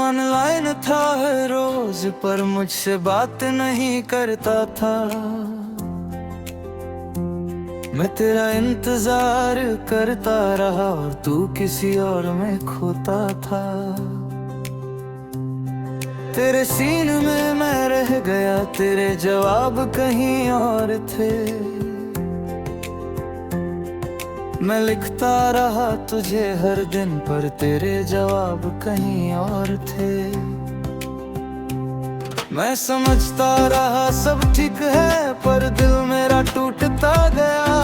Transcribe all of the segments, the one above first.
Online था हर रोज पर मुझसे बात नहीं करता था। मैं तेरा इंतजार करता रहा और तू किसी और में खोता था। तेरे सीन में मैं रह गया, तेरे जवाब कहीं और थे। मैं लिखता रहा तुझे हर दिन पर तेरे जवाब कहीं और थे। मैं समझता रहा सब ठीक है पर दिल मेरा टूटता गया।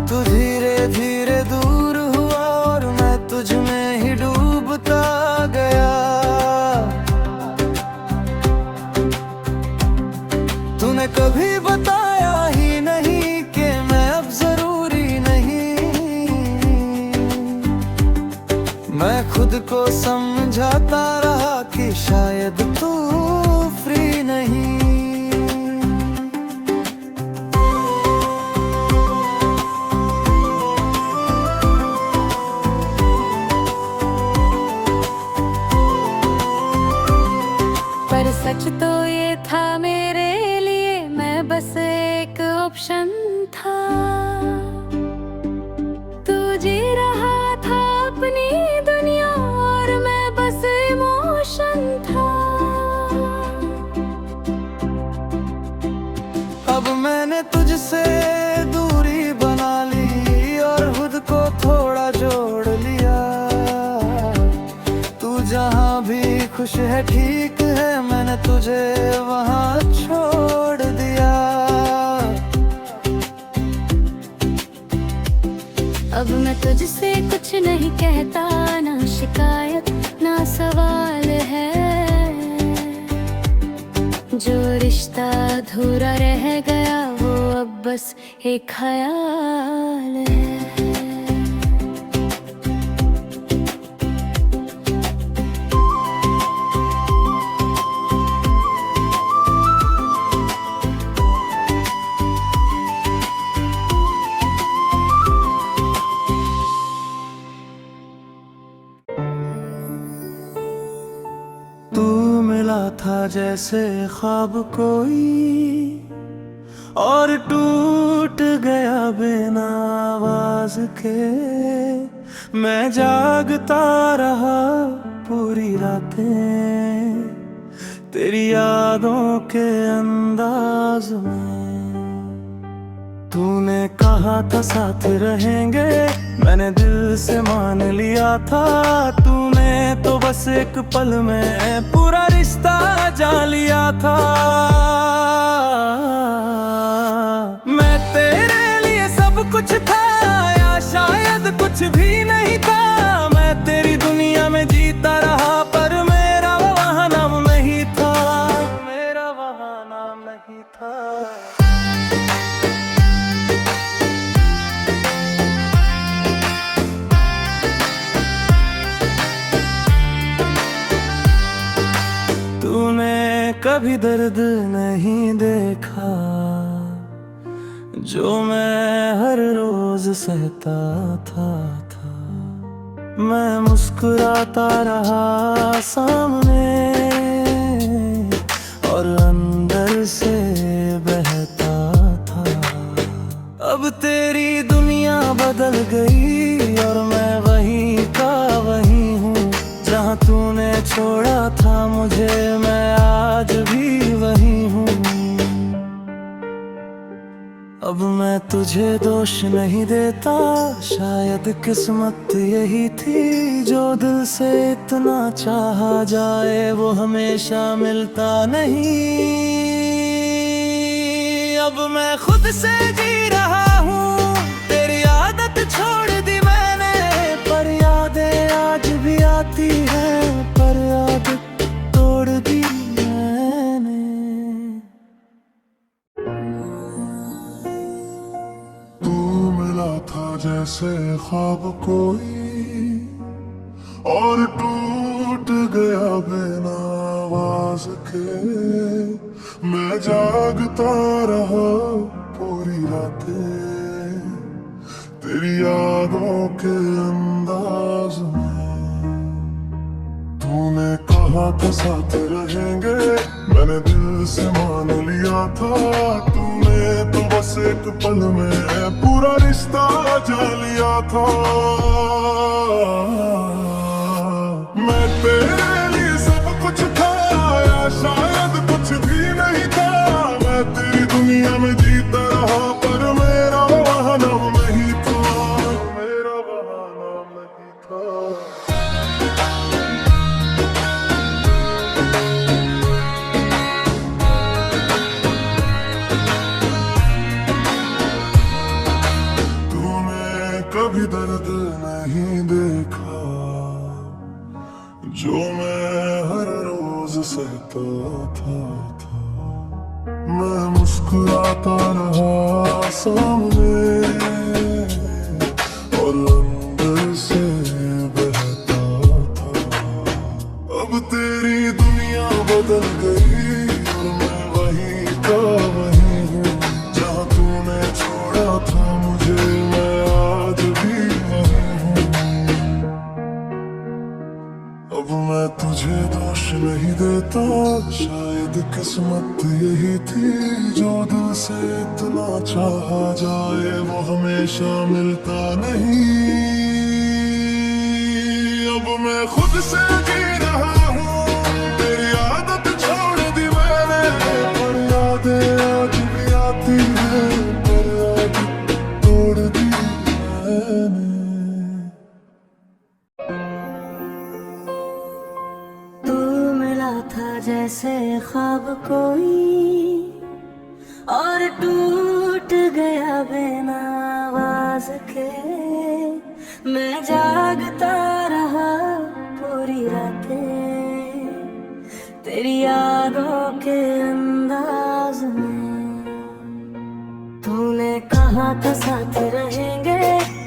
तू धीरे धीरे दूर हुआ और मैं तुझ में ही डूबता गया। तूने कभी बताया ही नहीं कि मैं अब जरूरी नहीं। मैं खुद को समझाता रहा कि शायद तू फ्री नहीं। पर सच तो ये था मेरे लिए मैं बस एक ऑप्शन था। तू जी रहा था अपनी दुनिया और मैं बस इमोशन था। अब मैंने तुझसे दूरी बना ली और खुद को थोड़ा जोड़ लिया। तू जहाँ भी खुश है ठीक है, मैंने तुझे वहाँ छोड़ दिया। अब मैं तुझसे कुछ नहीं कहता, ना शिकायत ना सवाल है। जो रिश्ता अधूरा रह गया वो अब बस एक ख्याल है। तू मिला था जैसे ख्वाब कोई और टूट गया बिना आवाज के। मैं जागता रहा पूरी रातें तेरी यादों के अंदाज में। तूने कहा था साथ रहेंगे, मैंने दिल से मान लिया था। तूने तो बस एक पल में पूरा रिश्ता जान लिया था। मैं तेरे लिए सब कुछ था या शायद कुछ भी नहीं था। मैं तेरी दुनिया में जीता रहा पर मेरा वहाँ नाम नहीं था। मेरा वहाँ नाम नहीं था। तूने कभी दर्द नहीं देखा जो मैं हर रोज सहता था। मैं मुस्कुराता रहा सामने और अंदर से बहता था। अब तेरी दुनिया बदल गई और मैं वहीं का वहीं हूँ। जहाँ तूने छोड़ा था मुझे मैं आज भी वहीं हूँ। अब मैं तुझे दोष नहीं देता, शायद किस्मत यही थी। जो दिल से इतना चाहा जाए वो हमेशा मिलता नहीं। अब मैं खुद से जी रहा हूँ, तेरी आदत छोड़ दी मैंने। पर यादें आज भी आती हैं, पर आदत तोड़ दी मैंने। तू मिला था जैसे ख्वाब कोई और टूट गया बिना आवाज के। मैं जागता रहा पूरी रातें तेरी यादों के अंदाज में। तूने कहा था साथ रहेंगे, मैंने दिल से मान लिया था। तूने तो बस एक पल में पूरा रिश्ता जा लिया था। मैं तेरे लिए सब कुछ था, या शायद कुछ भी नहीं था। मैं तेरी दुनिया में जीता रहा, पर मेरा वहाँ नाम नहीं था, मेरा वहाँ नाम नहीं था। कभी दर्द नहीं देखा जो मैं हर रोज सहता था। मैं मुस्कुराता रहा सामने, और अंदर से बहता था। अब तेरी दुनिया बदल गई, और मैं वही का वही हूँ। जहाँ तूने छोड़ा था मुझे, मैं आज भी वही हूँ। अब मैं तुझे दोष नहीं देता, शायद किस्मत यही थी। जो दिल से इतना चाहा जाए, वो हमेशा मिलता नहीं। अब मैं खुद से जी रहा हूँ, तेरी आदत छोड़ दी मैंने। पर यादें आज भी आती हैं, पर आदत तोड़ दी मैंने। तू मिला था जैसे ख्वाब कोई, और टूट गया बिना आवाज के। मैं जागता रहा पूरी रातें, तेरी यादों के अंदाज में। तूने कहा था साथ रहेंगे,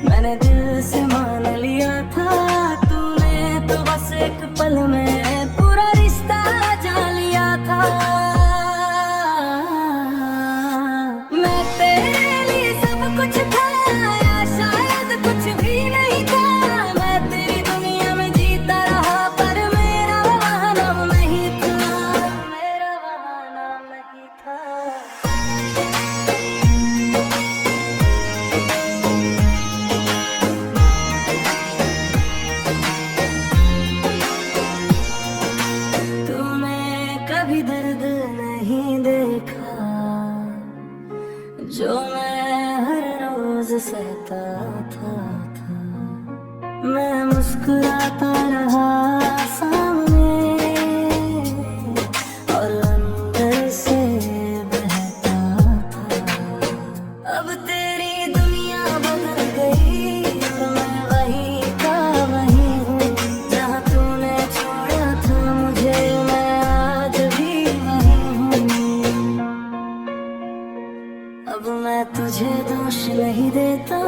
मैंने दिल से मान लिया था। तूने तो बस एक पल में पूरा रिश्ता जा लिया था। मैं तेरे लिए सब कुछ था, या शायद कुछ भी नहीं था। मैं तेरी दुनिया में जीता रहा, पर मेरा वहाँ नाम नहीं था, मेरा वहाँ नाम नहीं था। कभी दर्द नहीं देखा जो मैं हर रोज सहता था। मैं मुस्कुराता रहा सामने, और अंदर से बहता था। अब तेरी दुनिया बदल गई, और मैं वही का वही हूँ। जहाँ तूने छोड़ा था मुझे, मैं आज भी वही हूँ। अब मैं तुझे दोष नहीं देता,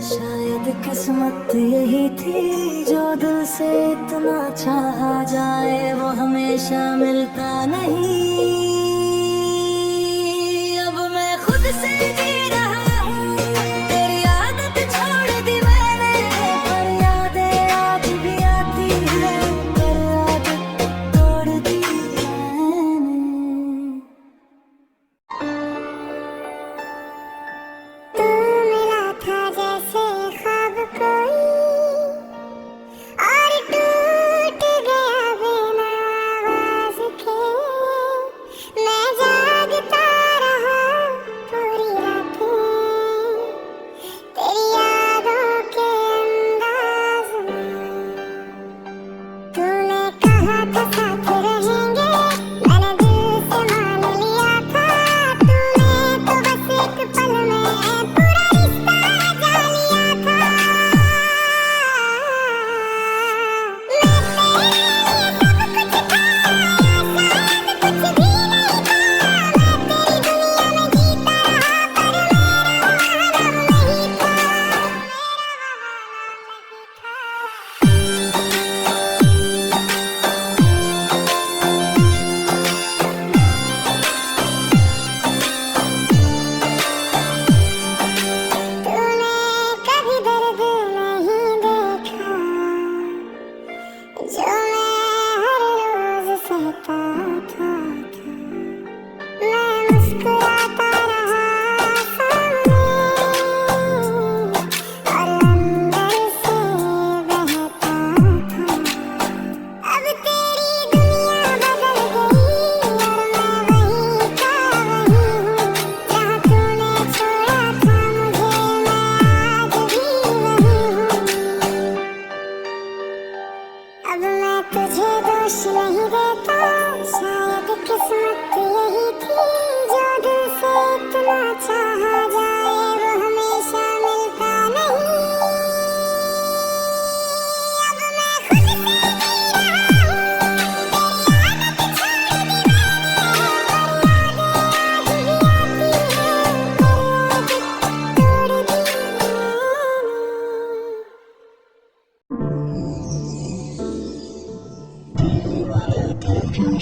शायद किस्मत यही थी। जो दिल से इतना चाहा जाए, वो हमेशा मिलता नहीं। अब मैं खुद से जी रहा हूँ, तेरी आदत छोड़ दी मैंने। पर यादें आज भी आती हैं, पर आदत तोड़ दी मैंने। तू मिला था जैसे ख्वाब कोई, और टूट गया बिना आवाज के।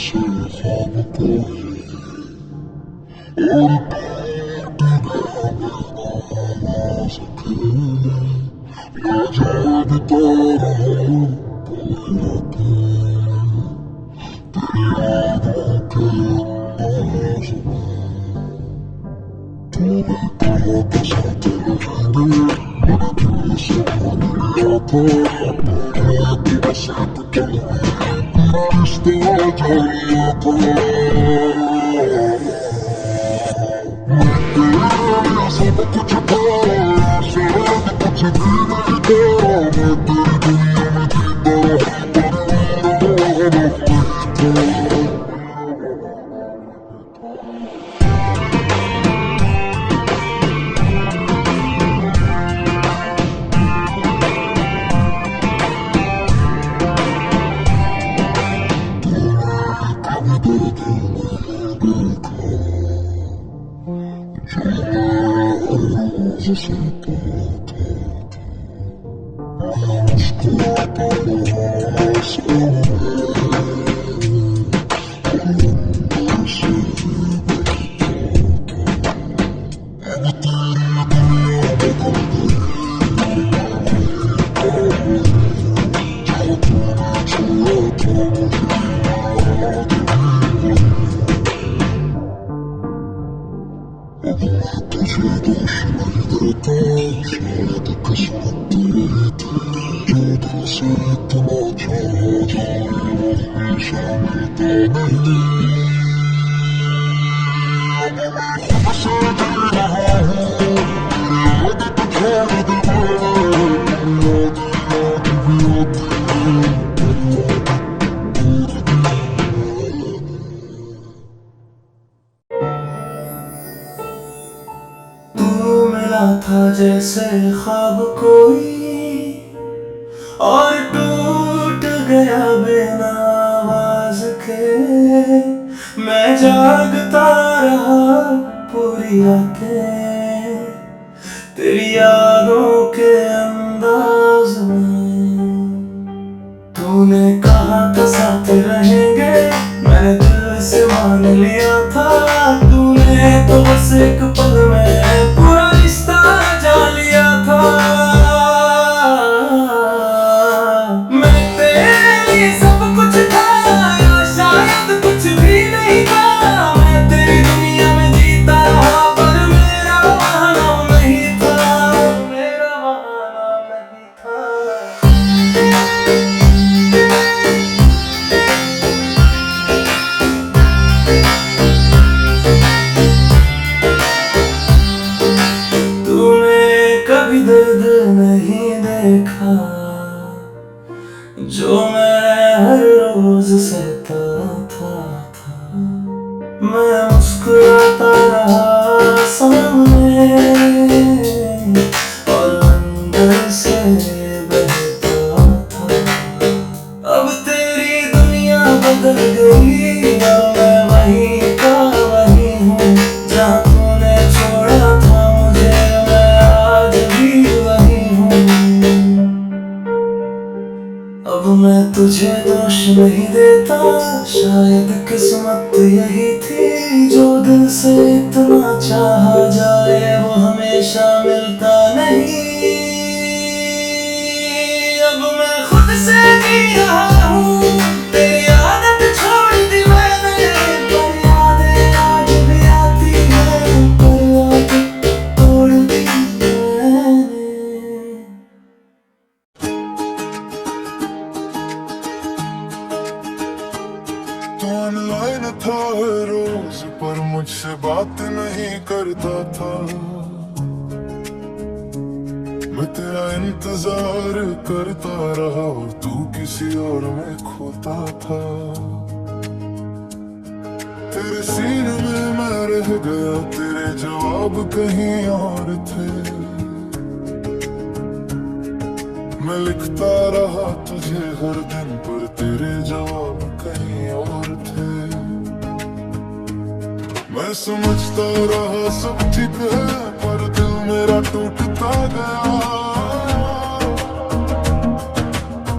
से ख्वाब कोई और याद तारा हूँ पूरी रातें तेरी यादों के अंदाज में तूने कहा था साथ रहेंगे मेरे दिल से मान लिया था रात बस एक पल में रिश्ता जान लिया था मैं तेरे लिए सब कुछ था शायद कुछ भी नहीं था मैं तेरी दुनिया में जीता पर मेरा हदफ नहीं था था जैसे ख्वाब कोई और टूट गया बिना आवाज के मैं जागता रहा पूरी रातें तेरी यादों के अंदाज में तूने कहा था साथ रहेंगे मैंने दिल से मान लिया था तूने तो बस एक पल में पूरा रिश्ता जान लिया था मैं तेरे लिए सब कुछ था या शायद कुछ भी नहीं था मैं तेरी दुनिया में जीता रहा पर मेरा बहाना नहीं था मेरा बहाना नहीं था दर्द नहीं देखा जो मैं हर रोज सहता था मैं मुस्कुराता रहा सामने और अंदर से बहता था अब तेरी दुनिया बदल गई और मैं वहीं का वहीं हूँ जहाँ तूने छोड़ा था मुझे अब मैं तुझे दोष नहीं देता शायद किस्मत यही थी जो दिल से इतना चाहा जाए वो हमेशा मिलता नहीं अब मैं खुद से जी रहा हूँ तेरी आदत छोड़ दी मैंने पर यादें आज भी आती है पर आदत तोड़ दी मैंने ऑनलाइन था हर रोज पर मुझसे बात नहीं करता था मैं तेरा इंतजार करता रहा और तू किसी और में खोता था तेरे सीने में मैं रह गया तेरे जवाब कहीं और थे मैं लिखता रहा तुझे हर दिन पर तेरे जवाब कहीं और थे मैं समझता रहा सब ठीक है पर दिल मेरा टूटता गया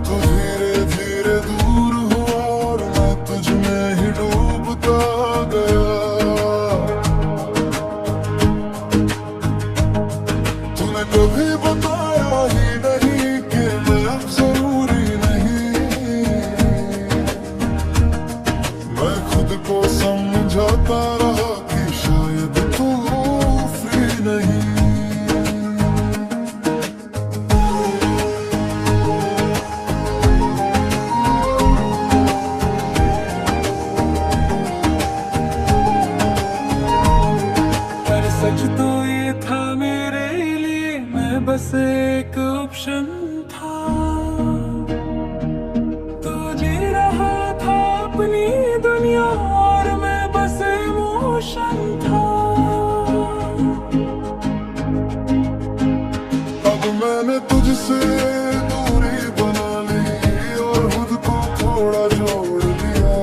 तो धीरे धीरे दूर हुआ और मैं तुझ में ही तूने कभी बताया ही नहीं कि मैं अब जरूरी नहीं। मैं खुद को समझाता रहा कि शायद तू फ्री नहीं। पर सच तो ये था मेरे लिए, मैं बस एक ऑप्शन था। तू जी रहा था अपनी दुनिया और मैं बस इमोशन था। अब मैंने तुझसे दूरी बना ली और खुद को थोड़ा जोड़ लिया।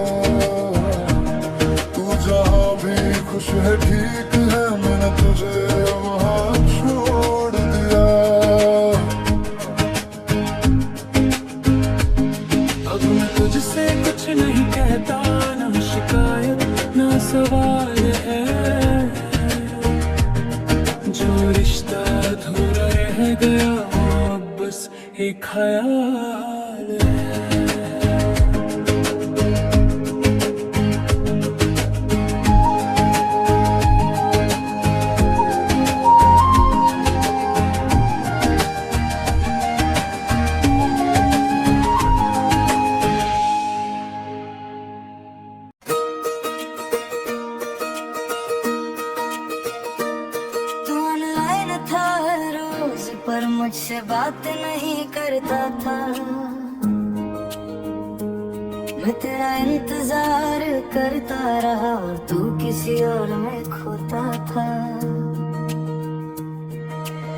तू जहाँ भी खुश है ठीक है, मैंने तुझे वहाँ छोड़ दिया। अब मैं तुझसे कुछ नहीं कहता, ना शिकायत ना सवाल है। जो रिश्ता अधूरा रह गया वो अब बस एक ख्याल है। तू ऑनलाइन था हर रोज पर मुझसे बात नहीं करता था। मैं तेरा इंतजार करता रहा और तू किसी और में खोता था।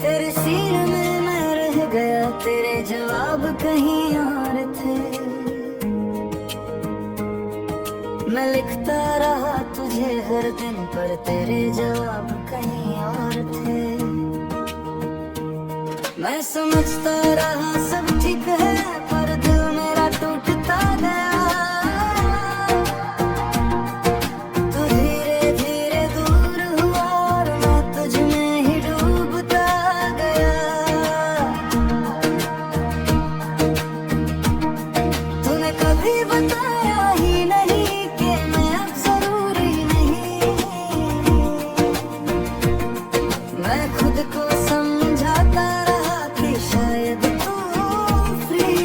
तेरे सीने में मैं रह गया, तेरे जवाब कहीं और थे। मैं लिखता रहा तुझे हर दिन पर तेरे जवाब कहीं और थे। मैं समझता रहा सब ठीक है पर दिल मेरा टूटता गया। तू धीरे धीरे दूर हुआ और मैं तुझ में ही डूबता गया। तूने कभी बताया ही नहीं कि मैं अब जरूरी नहीं। मैं खुद को समझाता रहा कि शायद तू फ्री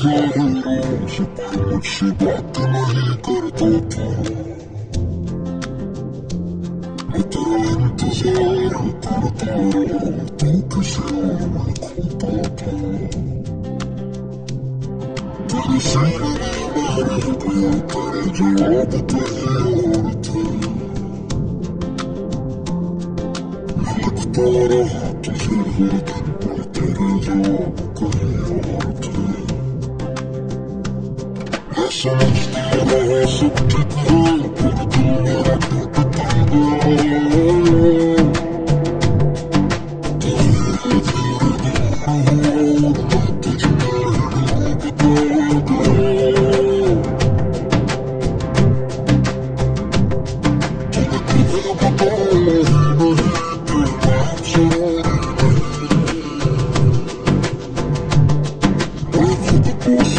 मुझसे बात नहीं करता था,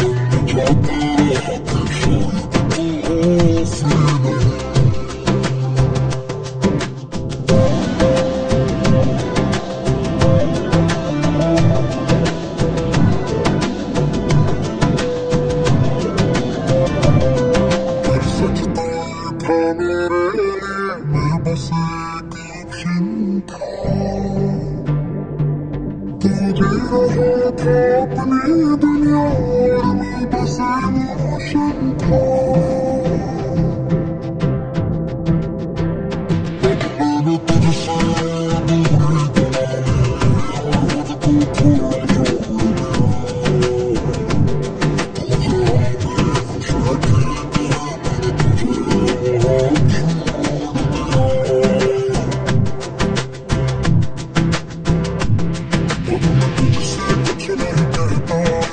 मैं तेरा इंतजार करता रहा, तू किसी और में खोता था। तेरे सीने में रह गया, तेरे जवाब कहीं और थे। मैं लिखता रहा तुझे हर दिन, पर तेरे जवाब कहीं और थे। मैं समझता रहा सब ठीक है, पर दिल मेरा टूटता गया। धीरे धीरे दूर हुआ और मैं तुझमें डूबता गया। तुम्हें कभी बताया ही नहीं कि मैं जरूरी नहीं, मैं खुद को समझाता रहा कि शायद तू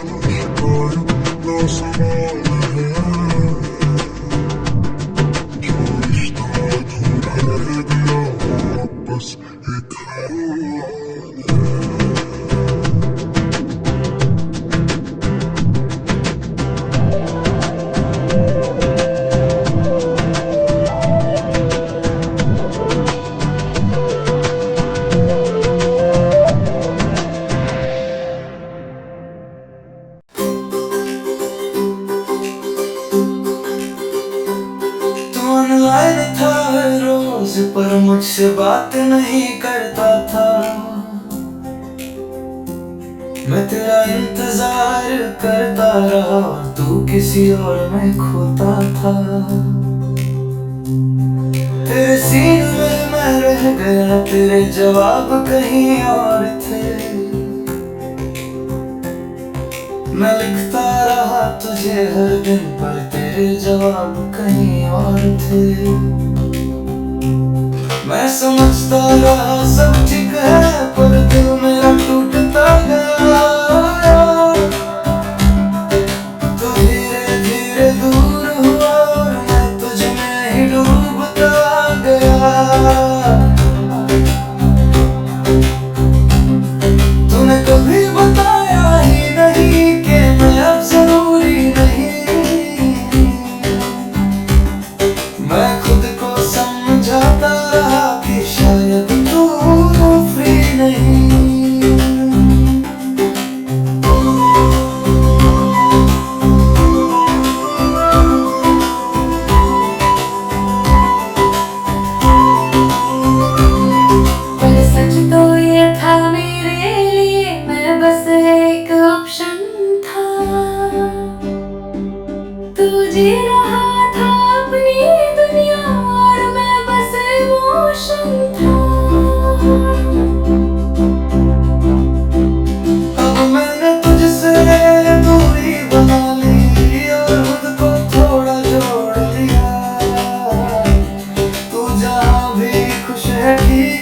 आफरी नहीं। पर सच तो ये था मेरे लिए, मैं बस एक ऑप्शन था। तू जी रहा था अपनी दुनिया और मैं बस इमोशन था। अब मैंने तुझसे दूरी बना ली और खुद को थोड़ा जोड़ लिया। तू जहाँ भी खुश रहती थी, मैंने तुझे वहाँ छोड़ दिया। अब मैं तुझसे कुछ नहीं कहता, ना शिकायत ना सवाल है। जो रिश्ता अधूरा रह गया, वो अब बस एक ख्याल है। तू ऑनलाइन था हर रोज, पर मुझसे बात नहीं करता था। मैं तेरा इंतजार करता रहा और तू किसी और में खोता था। तेरे सीन में मैं रह गया, तेरे जवाब कहीं और थे। मैं लिखता रहा तुझे हर दिन, पर तेरे जवाब कहीं और थे। मैं समझता रहा सब ठीक है, पर दिल मेरा टूटता गया। तू धीरे धीरे दूर हुआ और मैं तुझमें ही डूबता गया। तूने कभी बताया ही नहीं कि मैं अब जरूरी नहीं, मैं खुद को समझाता रहा कि शायद तू फ्री नहीं। पर सच तो ये था मेरे लिए, मैं बस एक ऑप्शन था। तू जी रहा था अपनी दुनिया और मैं बस इमोशन था। अब मैंने तुझसे दूरी बना ली और खुद को थोड़ा जोड़ लिया। तू जहाँ भी खुश है ठीक